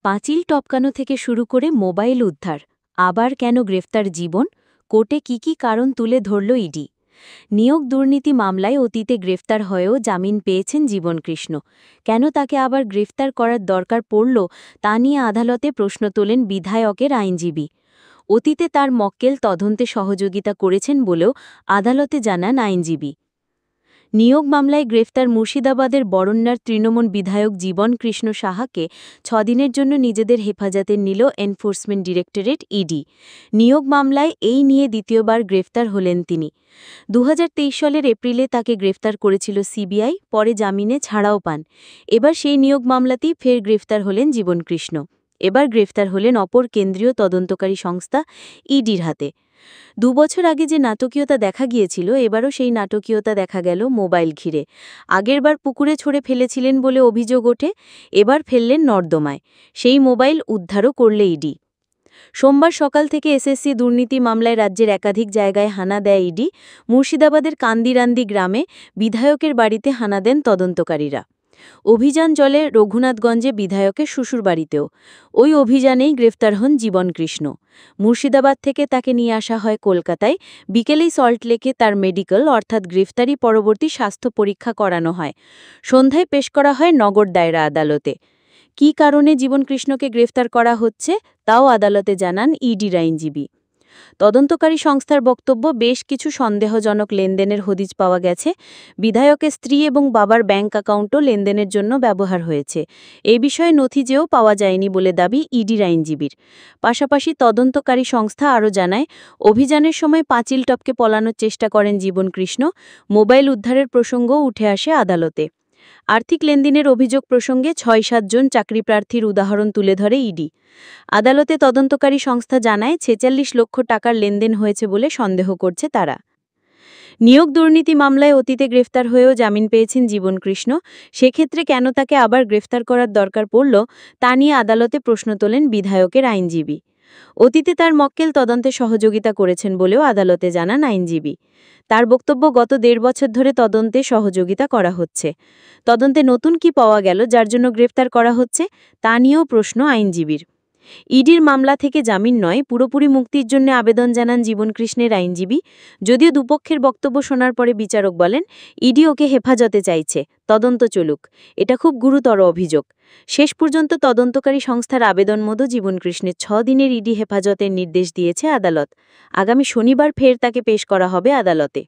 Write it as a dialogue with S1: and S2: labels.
S1: পাঁচিল টপকানো থেকে শুরু করে মোবাইল উদ্ধার, আবার কেন গ্রেফতার জীবন, কোর্টে কি কারণ তুলে ধরল ইডি। নিয়োগ দুর্নীতি মামলায় অতীতে গ্রেফতার হয়েও জামিন পেয়েছেন জীবনকৃষ্ণ। কেন তাকে আবার গ্রেফতার করার দরকার পড়ল তা নিয়ে আদালতে প্রশ্ন তোলেন বিধায়কের আইনজীবী। অতীতে তার মক্কেল তদন্তে সহযোগিতা করেছেন বলেও আদালতে জানান আইনজীবী। নিয়োগ মামলায় গ্রেফতার মুর্শিদাবাদের বরণ্যার তৃণমূল বিধায়ক জীবনকৃষ্ণ সাহাকে 6 দিনের জন্য নিজেদের হেফাজতে নিল এনফোর্সমেন্ট ডিরেক্টরেট ইডি। নিয়োগ মামলায় এই নিয়ে দ্বিতীয়বার গ্রেফতার হলেন তিনি। 2023 সালের এপ্রিলে তাকে গ্রেফতার করেছিল সিবিআই, পরে জামিনে ছাড়াও পান। এবার সেই নিয়োগ মামলাতেই ফের গ্রেফতার হলেন জীবনকৃষ্ণ। এবার গ্রেফতার হলেন অপর কেন্দ্রীয় তদন্তকারী সংস্থা ইডির হাতে। 2 বছর আগে যে নাটকীয়তা দেখা গিয়েছিল, এবারও সেই নাটকীয়তা দেখা গেল মোবাইল ঘিরে। আগেরবার পুকুরে ছড়ে ফেলেছিলেন বলে অভিযোগ ওঠে, এবার ফেললেন নর্দমায়। সেই মোবাইল উদ্ধারও করলে ইডি। সোমবার সকাল থেকে এসএসসি দুর্নীতি মামলায় রাজ্যের একাধিক জায়গায় হানা দেয় ইডি। মুর্শিদাবাদের কান্দিরান্দি গ্রামে বিধায়কের বাড়িতে হানা দেন তদন্তকারীরা। অভিযান চলে রঘুনাথগঞ্জে বিধায়কের শ্বশুরবাড়িতেও। ওই অভিযানেই গ্রেফতার হন জীবনকৃষ্ণ। মুর্শিদাবাদ থেকে তাকে নিয়ে আসা হয় কলকাতায়। বিকেলেই সল্টলেকে তার মেডিকেল অর্থাৎ গ্রেফতারি পরবর্তী স্বাস্থ্য পরীক্ষা করানো হয়। সন্ধ্যায় পেশ করা হয় নগর দায়রা আদালতে। কী কারণে জীবনকৃষ্ণকে গ্রেফতার করা হচ্ছে তাও আদালতে জানান ইডির আইনজীবী। তদন্তকারী সংস্থার বক্তব্য, বেশ কিছু সন্দেহজনক লেনদেনের হদিস পাওয়া গেছে। বিধায়কের স্ত্রী এবং বাবার ব্যাংক অ্যাকাউন্টও লেনদেনের জন্য ব্যবহার হয়েছে। এই বিষয়ে নথি যেও পাওয়া যায়নি বলে দাবি ইডির আইনজীবীর। পাশাপাশি তদন্তকারী সংস্থা আরও জানায়, অভিযানের সময় পাঁচিল টপকে পলানোর চেষ্টা করেন জীবনকৃষ্ণ। মোবাইল উদ্ধারের প্রসঙ্গও উঠে আসে আদালতে। আর্থিক লেনদেনের অভিযোগ প্রসঙ্গে 6-7 জন চাকরিপ্রার্থীর উদাহরণ তুলে ধরে ইডি। আদালতে তদন্তকারী সংস্থা জানায় 46 লক্ষ টাকার লেনদেন হয়েছে বলে সন্দেহ করছে তারা। নিয়োগ দুর্নীতি মামলায় অতীতে গ্রেফতার হয়েও জামিন পেয়েছেন জীবনকৃষ্ণ। সেক্ষেত্রে কেন তাকে আবার গ্রেফতার করার দরকার পড়ল তা নিয়ে আদালতে প্রশ্ন তোলেন বিধায়কের আইনজীবী। অতীতে তার মক্কেল তদন্তে সহযোগিতা করেছেন বলেও আদালতে জানান আইনজীবী। তার বক্তব্য, গত 1.5 বছর ধরে তদন্তে সহযোগিতা করা হচ্ছে। তদন্তে নতুন কি পাওয়া গেল যার জন্য গ্রেফতার করা হচ্ছে তা নিয়েও প্রশ্ন আইনজীবীর। ইডির মামলা থেকে জামিন নয়, পুরোপুরি মুক্তির জন্য আবেদন জানান জীবনকৃষ্ণের আইনজীবী। যদিও দুপক্ষের বক্তব্য শোনার পরে বিচারক বলেন, ইডি ওকে হেফাজতে চাইছে, তদন্ত চলুক। এটা খুব গুরুতর অভিযোগ। শেষ পর্যন্ত তদন্তকারী সংস্থার আবেদন মতো জীবনকৃষ্ণের 6 দিনের ইডি হেফাজতের নির্দেশ দিয়েছে আদালত। আগামী শনিবার ফের তাকে পেশ করা হবে আদালতে।